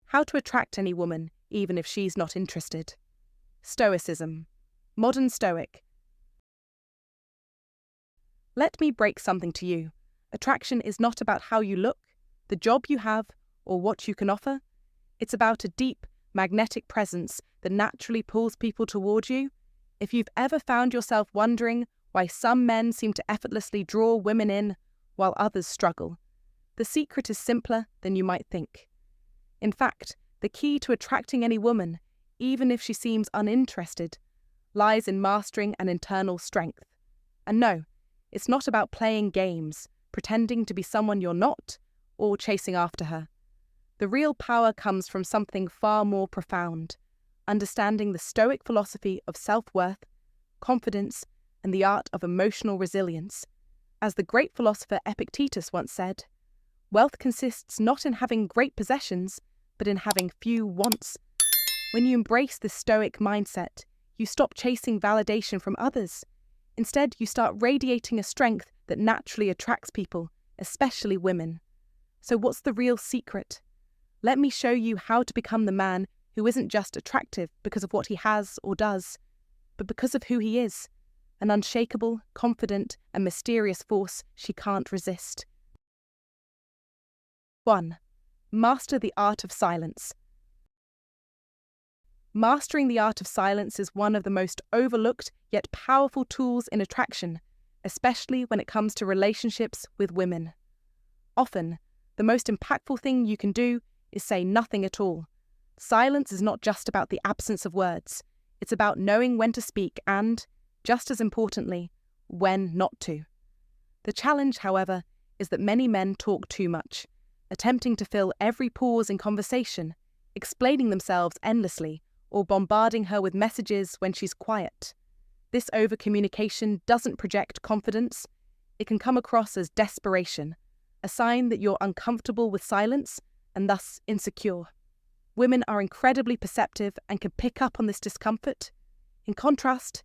How to attract any woman, even if she's not interested. Stoicism. Modern Stoic. Let me break something to you. Attraction is not about how you look, the job you have, or what you can offer. It's about a deep, magnetic presence that naturally pulls people toward you. If you've ever found yourself wondering why some men seem to effortlessly draw women in while others struggle, the secret is simpler than you might think. In fact, the key to attracting any woman, even if she seems uninterested, lies in mastering an internal strength. And no, it's not about playing games, pretending to be someone you're not, or chasing after her. The real power comes from something far more profound, understanding the Stoic philosophy of self-worth, confidence, and the art of emotional resilience. As the great philosopher Epictetus once said, wealth consists not in having great possessions, but in having few wants. When you embrace this Stoic mindset, you stop chasing validation from others. Instead, you start radiating a strength that naturally attracts people, especially women. So what's the real secret? Let me show you how to become the man who isn't just attractive because of what he has or does, but because of who he is, an unshakable, confident, and mysterious force she can't resist. 1. Master the art of silence. Mastering the art of silence is one of the most overlooked yet powerful tools in attraction, especially when it comes to relationships with women. Often, the most impactful thing you can do is say nothing at all. Silence is not just about the absence of words. It's about knowing when to speak and, just as importantly, when not to. The challenge, however, is that many men talk too much, attempting to fill every pause in conversation, explaining themselves endlessly, or bombarding her with messages when she's quiet. This over-communication doesn't project confidence. It can come across as desperation, a sign that you're uncomfortable with silence and thus insecure. Women are incredibly perceptive and can pick up on this discomfort. In contrast,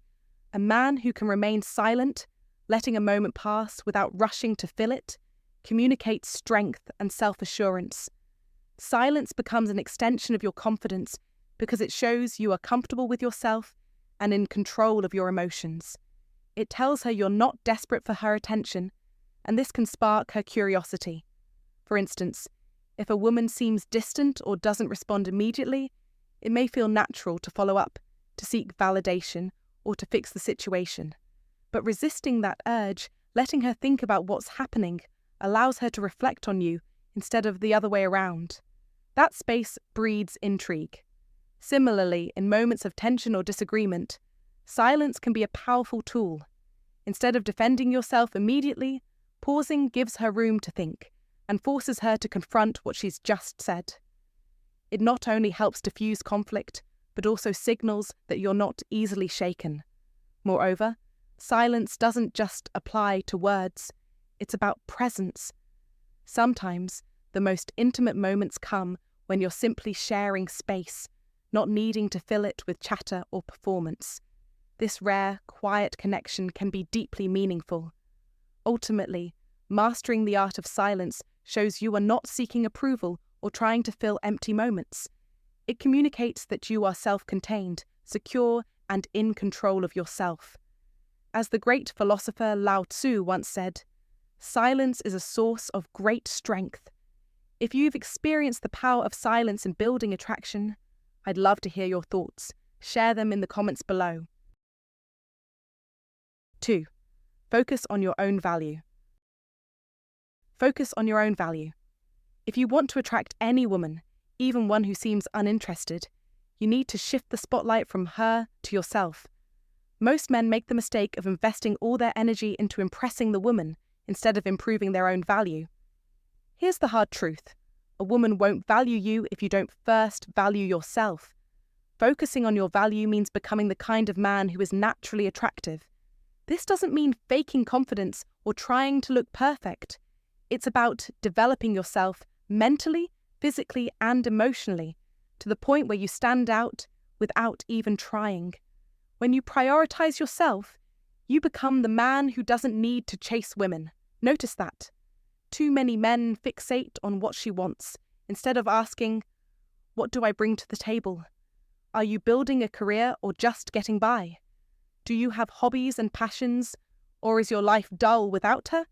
a man who can remain silent, letting a moment pass without rushing to fill it, communicates strength and self-assurance. Silence becomes an extension of your confidence because it shows you are comfortable with yourself and in control of your emotions. It tells her you're not desperate for her attention, and this can spark her curiosity. For instance, if a woman seems distant or doesn't respond immediately, it may feel natural to follow up, to seek validation, or to fix the situation. But resisting that urge, letting her think about what's happening, allows her to reflect on you instead of the other way around. That space breeds intrigue. Similarly, in moments of tension or disagreement, silence can be a powerful tool. Instead of defending yourself immediately, pausing gives her room to think and forces her to confront what she's just said. It not only helps diffuse conflict, but also signals that you're not easily shaken. Moreover, silence doesn't just apply to words, it's about presence. Sometimes, the most intimate moments come when you're simply sharing space, not needing to fill it with chatter or performance. This rare, quiet connection can be deeply meaningful. Ultimately, mastering the art of silence shows you are not seeking approval or trying to fill empty moments. It communicates that you are self-contained, secure, and in control of yourself. As the great philosopher Lao Tzu once said, silence is a source of great strength. If you've experienced the power of silence in building attraction, I'd love to hear your thoughts. Share them in the comments below. 2. Focus on your own value. Focus on your own value. If you want to attract any woman, even one who seems uninterested, you need to shift the spotlight from her to yourself. Most men make the mistake of investing all their energy into impressing the woman instead of improving their own value. Here's the hard truth. A woman won't value you if you don't first value yourself. Focusing on your value means becoming the kind of man who is naturally attractive. This doesn't mean faking confidence or trying to look perfect. It's about developing yourself mentally, physically, and emotionally to the point where you stand out without even trying. When you prioritize yourself, you become the man who doesn't need to chase women. Notice that. Too many men fixate on what she wants, instead of asking, What do I bring to the table? Are you building a career or just getting by? Do you have hobbies and passions, or is your life dull without her?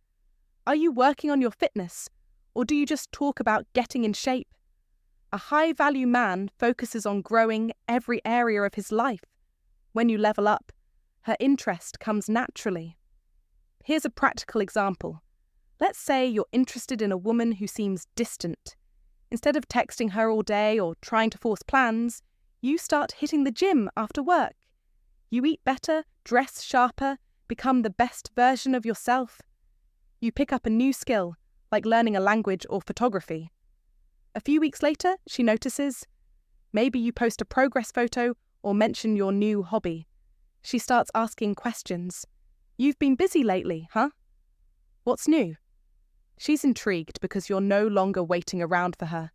Are you working on your fitness, or do you just talk about getting in shape? A high-value man focuses on growing every area of his life. When you level up, her interest comes naturally. Here's a practical example. Let's say you're interested in a woman who seems distant. Instead of texting her all day or trying to force plans, you start hitting the gym after work. You eat better, dress sharper, become the best version of yourself. You pick up a new skill, like learning a language or photography. A few weeks later, she notices. Maybe you post a progress photo or mention your new hobby. She starts asking questions. You've been busy lately, huh? What's new? She's intrigued because you're no longer waiting around for her.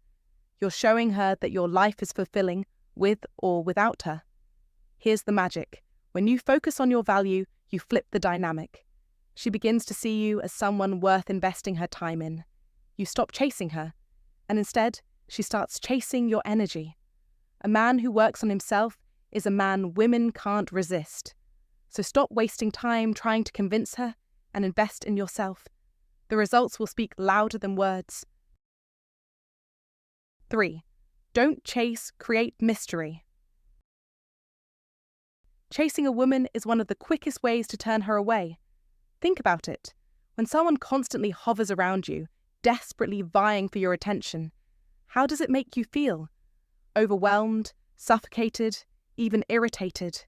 You're showing her that your life is fulfilling with or without her. Here's the magic. When you focus on your value, you flip the dynamic. She begins to see you as someone worth investing her time in. You stop chasing her, and instead, she starts chasing your energy. A man who works on himself is a man women can't resist. So stop wasting time trying to convince her and invest in yourself. The results will speak louder than words. 3. Don't chase, create mystery. Chasing a woman is one of the quickest ways to turn her away. Think about it. When someone constantly hovers around you, desperately vying for your attention, how does it make you feel? Overwhelmed, suffocated, even irritated.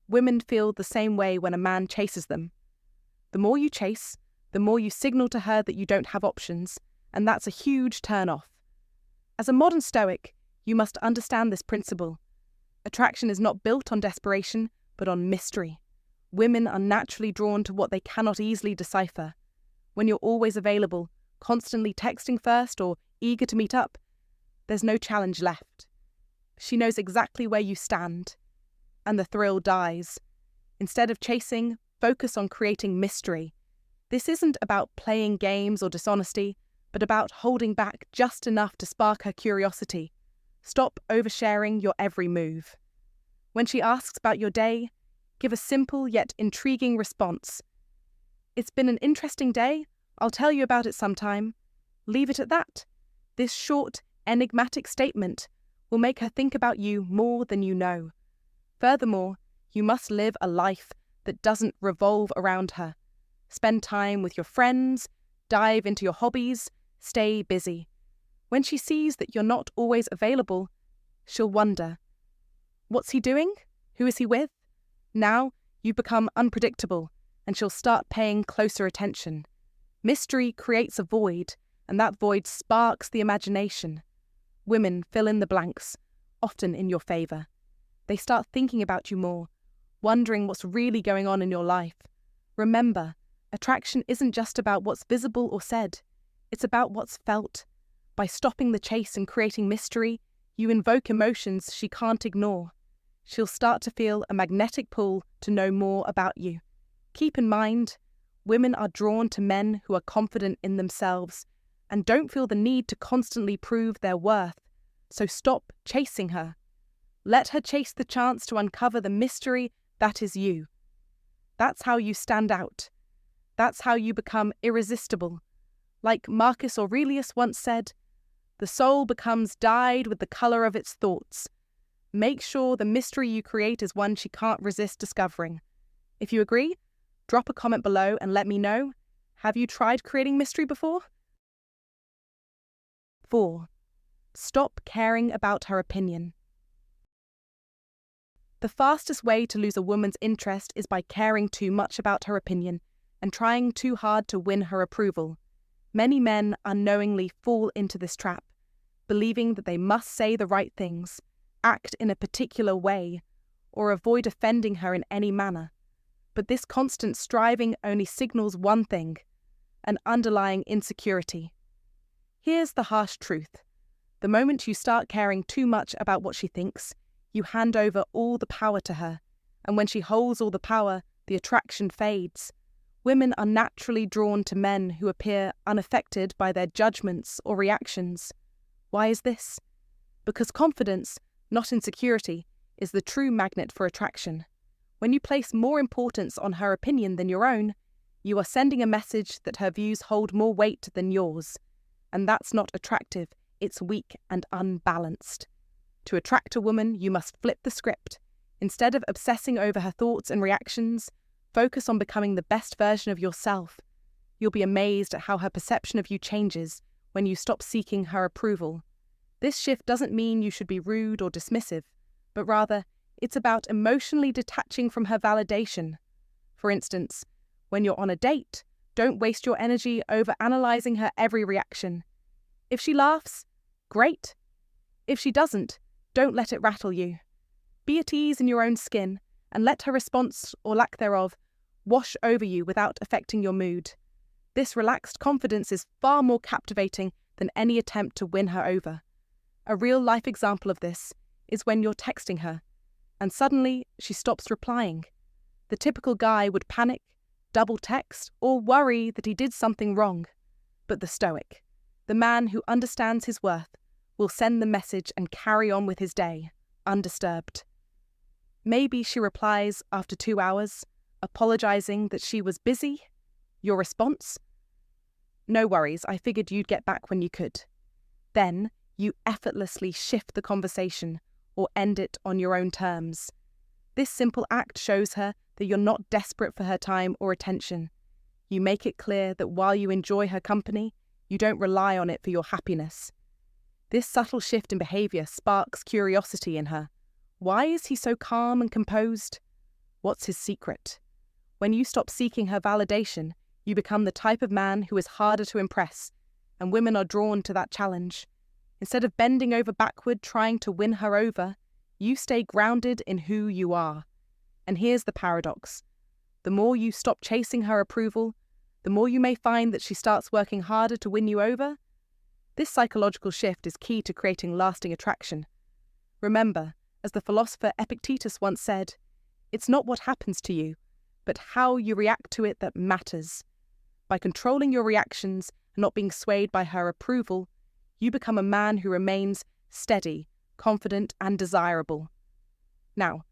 Women feel the same way when a man chases them. The more you chase, the more you signal to her that you don't have options, and that's a huge turn-off. As a modern Stoic, you must understand this principle. Attraction is not built on desperation, but on mystery. Women are naturally drawn to what they cannot easily decipher. When you're always available, constantly texting first or eager to meet up, there's no challenge left. She knows exactly where you stand, and the thrill dies. Instead of chasing, focus on creating mystery. This isn't about playing games or dishonesty, but about holding back just enough to spark her curiosity. Stop oversharing your every move. When she asks about your day, give a simple yet intriguing response. It's been an interesting day. I'll tell you about it sometime. Leave it at that. This short, enigmatic statement will make her think about you more than you know. Furthermore, you must live a life that doesn't revolve around her. Spend time with your friends, dive into your hobbies, stay busy. When she sees that you're not always available, she'll wonder, what's he doing? Who is he with? Now you become unpredictable, and she'll start paying closer attention. Mystery creates a void, and that void sparks the imagination. Women fill in the blanks, often in your favour. They start thinking about you more, wondering what's really going on in your life. Remember, attraction isn't just about what's visible or said. It's about what's felt. By stopping the chase and creating mystery, you invoke emotions she can't ignore. She'll start to feel a magnetic pull to know more about you. Keep in mind, women are drawn to men who are confident in themselves and don't feel the need to constantly prove their worth. So stop chasing her. Let her chase the chance to uncover the mystery that is you. That's how you stand out. That's how you become irresistible. Like Marcus Aurelius once said, the soul becomes dyed with the colour of its thoughts. Make sure the mystery you create is one she can't resist discovering. If you agree, drop a comment below and let me know. Have you tried creating mystery before? 4. Stop caring about her opinion. The fastest way to lose a woman's interest is by caring too much about her opinion and trying too hard to win her approval. Many men unknowingly fall into this trap, believing that they must say the right things, act in a particular way, or avoid offending her in any manner. But this constant striving only signals one thing: an underlying insecurity. Here's the harsh truth. The moment you start caring too much about what she thinks, you hand over all the power to her, and when she holds all the power, the attraction fades. Women are naturally drawn to men who appear unaffected by their judgments or reactions. Why is this? because confidence, not insecurity, is the true magnet for attraction. When you place more importance on her opinion than your own, you are sending a message that her views hold more weight than yours. And that's not attractive, it's weak and unbalanced. To attract a woman, you must flip the script. Instead of obsessing over her thoughts and reactions, focus on becoming the best version of yourself. You'll be amazed at how her perception of you changes when you stop seeking her approval. This shift doesn't mean you should be rude or dismissive, but rather, it's about emotionally detaching from her validation. For instance, when you're on a date, don't waste your energy over analysing her every reaction. If she laughs, great. If she doesn't, don't let it rattle you. Be at ease in your own skin and let her response, or lack thereof, wash over you without affecting your mood. This relaxed confidence is far more captivating than any attempt to win her over. A real-life example of this is when you're texting her, and suddenly she stops replying. The typical guy would panic, double text, or worry that he did something wrong. But the Stoic, the man who understands his worth, will send the message and carry on with his day, undisturbed. Maybe she replies after 2 hours, apologizing that she was busy. Your response? No worries, I figured you'd get back when you could. Then you effortlessly shift the conversation or end it on your own terms. This simple act shows her that you're not desperate for her time or attention. You make it clear that while you enjoy her company, you don't rely on it for your happiness. This subtle shift in behaviour sparks curiosity in her. Why is he so calm and composed? What's his secret? When you stop seeking her validation, you become the type of man who is harder to impress, and women are drawn to that challenge. Instead of bending over backward trying to win her over, you stay grounded in who you are. And here's the paradox. The more you stop chasing her approval, the more you may find that she starts working harder to win you over. This psychological shift is key to creating lasting attraction. Remember, as the philosopher Epictetus once said, it's not what happens to you, but how you react to it that matters. By controlling your reactions and not being swayed by her approval, you become a man who remains steady, confident, and desirable. Now,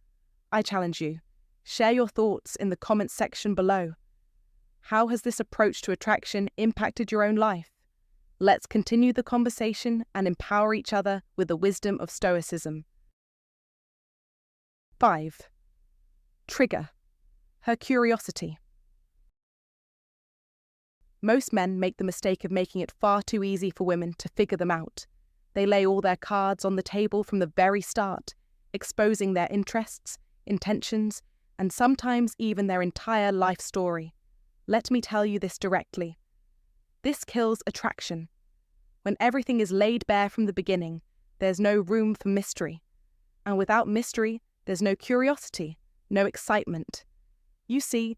I challenge you. Share your thoughts in the comments section below. How has this approach to attraction impacted your own life? Let's continue the conversation and empower each other with the wisdom of Stoicism. 5. Trigger. Her curiosity. Most men make the mistake of making it far too easy for women to figure them out. They lay all their cards on the table from the very start, exposing their interests, intentions, and sometimes even their entire life story. Let me tell you this directly. This kills attraction. When everything is laid bare from the beginning, there's no room for mystery. And without mystery, there's no curiosity, no excitement. You see,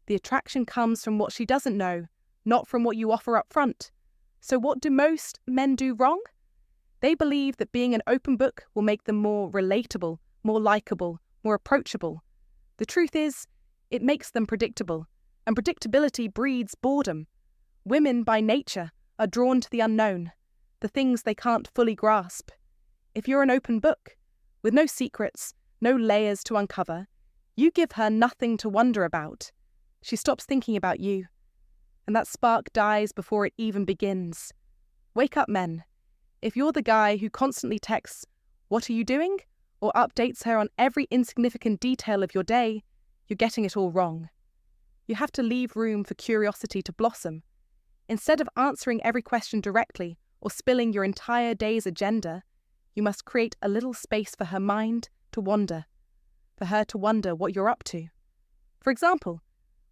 the attraction comes from what she doesn't know, not from what you offer up front. So what do most men do wrong? They believe that being an open book will make them more relatable, more likable, more approachable. The truth is, it makes them predictable, and predictability breeds boredom. Women, by nature, are drawn to the unknown, the things they can't fully grasp. If you're an open book, with no secrets, no layers to uncover, you give her nothing to wonder about. She stops thinking about you, and that spark dies before it even begins. Wake up, men. If you're the guy who constantly texts, "What are you doing?" or updates her on every insignificant detail of your day, you're getting it all wrong. You have to leave room for curiosity to blossom. Instead of answering every question directly or spilling your entire day's agenda, you must create a little space for her mind to wander, for her to wonder what you're up to. For example,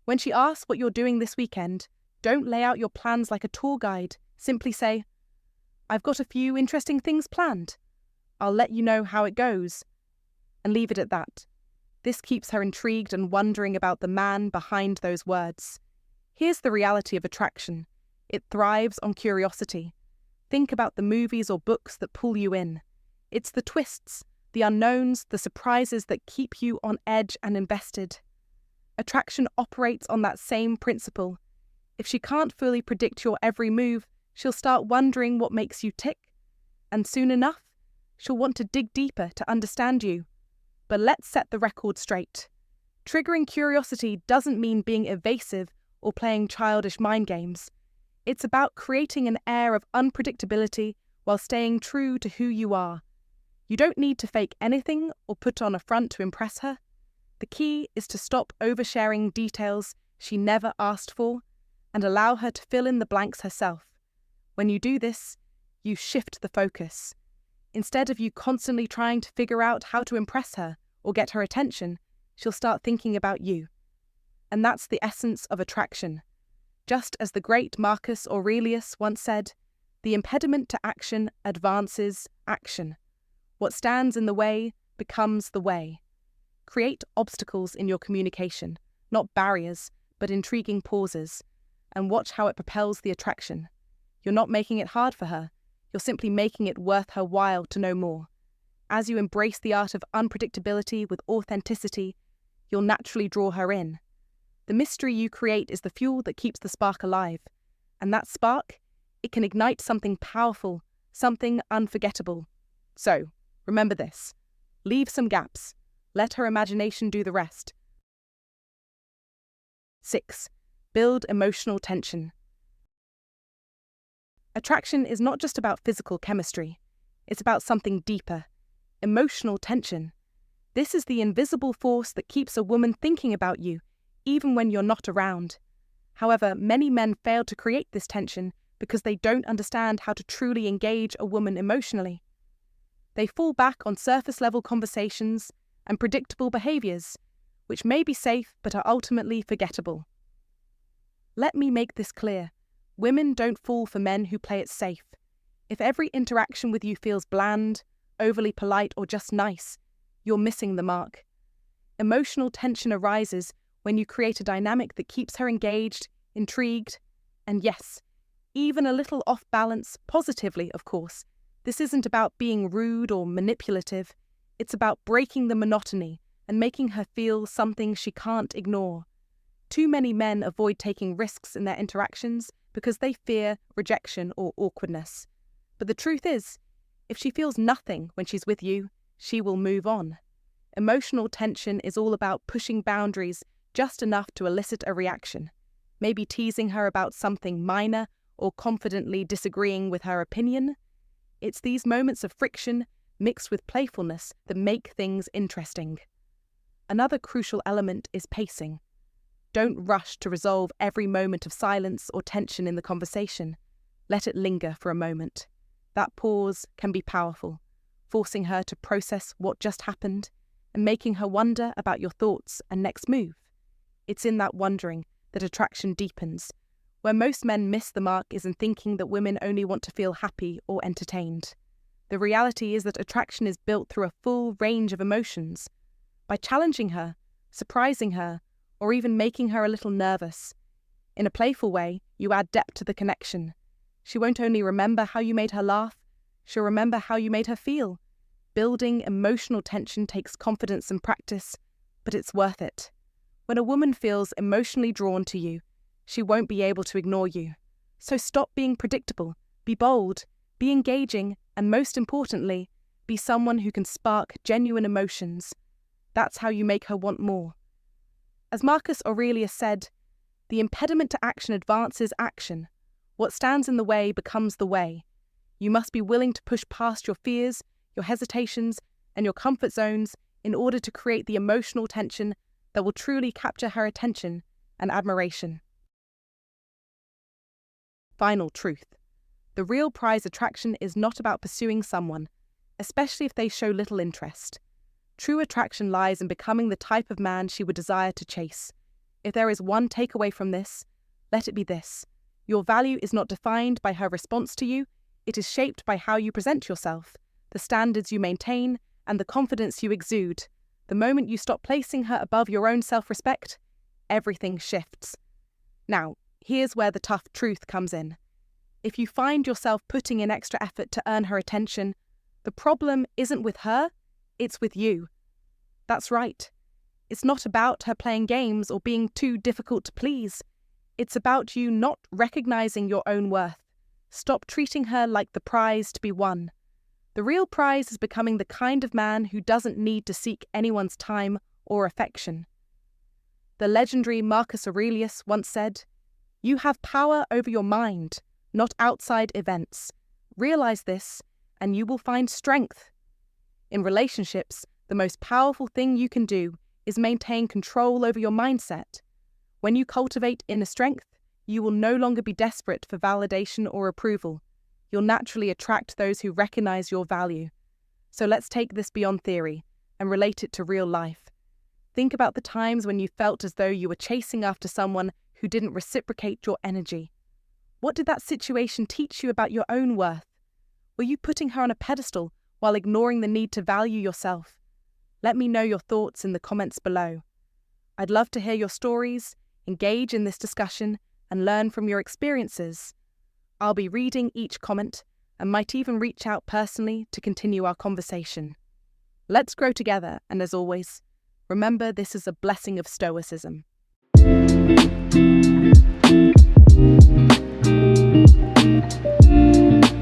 when she asks what you're doing this weekend, don't lay out your plans like a tour guide. Simply say, "I've got a few interesting things planned. I'll let you know how it goes," and leave it at that. This keeps her intrigued and wondering about the man behind those words. Here's the reality of attraction. It thrives on curiosity. Think about the movies or books that pull you in. It's the twists, the unknowns, the surprises that keep you on edge and invested. Attraction operates on that same principle. If she can't fully predict your every move, she'll start wondering what makes you tick. And soon enough, she'll want to dig deeper to understand you. But let's set the record straight. Triggering curiosity doesn't mean being evasive or playing childish mind games. It's about creating an air of unpredictability while staying true to who you are. You don't need to fake anything or put on a front to impress her. The key is to stop oversharing details she never asked for and allow her to fill in the blanks herself. When you do this, you shift the focus. Instead of you constantly trying to figure out how to impress her or get her attention, she'll start thinking about you. And that's the essence of attraction. Just as the great Marcus Aurelius once said, the impediment to action advances action. What stands in the way becomes the way. Create obstacles in your communication, not barriers, but intriguing pauses, and watch how it propels the attraction. You're not making it hard for her, you're simply making it worth her while to know more. As you embrace the art of unpredictability with authenticity, you'll naturally draw her in. The mystery you create is the fuel that keeps the spark alive, and that spark, it can ignite something powerful, something unforgettable. So, remember this. Leave some gaps. Let her imagination do the rest. 6. Build emotional tension. Attraction is not just about physical chemistry. It's about something deeper. Emotional tension. This is the invisible force that keeps a woman thinking about you, even when you're not around. However, many men fail to create this tension because they don't understand how to truly engage a woman emotionally. They fall back on surface-level conversations and predictable behaviors, which may be safe but are ultimately forgettable. Let me make this clear. Women don't fall for men who play it safe. If every interaction with you feels bland, overly polite, or just nice, you're missing the mark. Emotional tension arises when you create a dynamic that keeps her engaged, intrigued, and yes, even a little off balance, positively, of course. This isn't about being rude or manipulative. It's about breaking the monotony and making her feel something she can't ignore. Too many men avoid taking risks in their interactions because they fear rejection or awkwardness. But the truth is, if she feels nothing when she's with you, she will move on. Emotional tension is all about pushing boundaries just enough to elicit a reaction, maybe teasing her about something minor or confidently disagreeing with her opinion. It's these moments of friction mixed with playfulness that make things interesting. Another crucial element is pacing. Don't rush to resolve every moment of silence or tension in the conversation. Let it linger for a moment. That pause can be powerful, forcing her to process what just happened and making her wonder about your thoughts and next move. It's in that wondering that attraction deepens. Where most men miss the mark is in thinking that women only want to feel happy or entertained. The reality is that attraction is built through a full range of emotions. By challenging her, surprising her, or even making her a little nervous. In a playful way, you add depth to the connection. She won't only remember how you made her laugh, she'll remember how you made her feel. Building emotional tension takes confidence and practice, but it's worth it. When a woman feels emotionally drawn to you, she won't be able to ignore you. So stop being predictable, be bold, be engaging, and most importantly, be someone who can spark genuine emotions. That's how you make her want more. As Marcus Aurelius said, the impediment to action advances action. What stands in the way becomes the way. You must be willing to push past your fears, your hesitations, and your comfort zones in order to create the emotional tension that will truly capture her attention and admiration. Final truth. The real prize attraction is not about pursuing someone, especially if they show little interest. True attraction lies in becoming the type of man she would desire to chase. If there is one takeaway from this, let it be this. Your value is not defined by her response to you, it is shaped by how you present yourself, the standards you maintain, and the confidence you exude. The moment you stop placing her above your own self-respect, everything shifts. Now, here's where the tough truth comes in. If you find yourself putting in extra effort to earn her attention, the problem isn't with her, it's with you. That's right. It's not about her playing games or being too difficult to please. It's about you not recognizing your own worth. Stop treating her like the prize to be won. The real prize is becoming the kind of man who doesn't need to seek anyone's time or affection. The legendary Marcus Aurelius once said, "You have power over your mind, not outside events. Realize this, and you will find strength." In relationships, the most powerful thing you can do is maintain control over your mindset. When you cultivate inner strength, you will no longer be desperate for validation or approval. You'll naturally attract those who recognize your value. So let's take this beyond theory and relate it to real life. Think about the times when you felt as though you were chasing after someone who didn't reciprocate your energy. What did that situation teach you about your own worth? Were you putting her on a pedestal while ignoring the need to value yourself? Let me know your thoughts in the comments below. I'd love to hear your stories, engage in this discussion, and learn from your experiences. I'll be reading each comment and might even reach out personally to continue our conversation. Let's grow together, and as always, remember this is a blessing of Stoicism.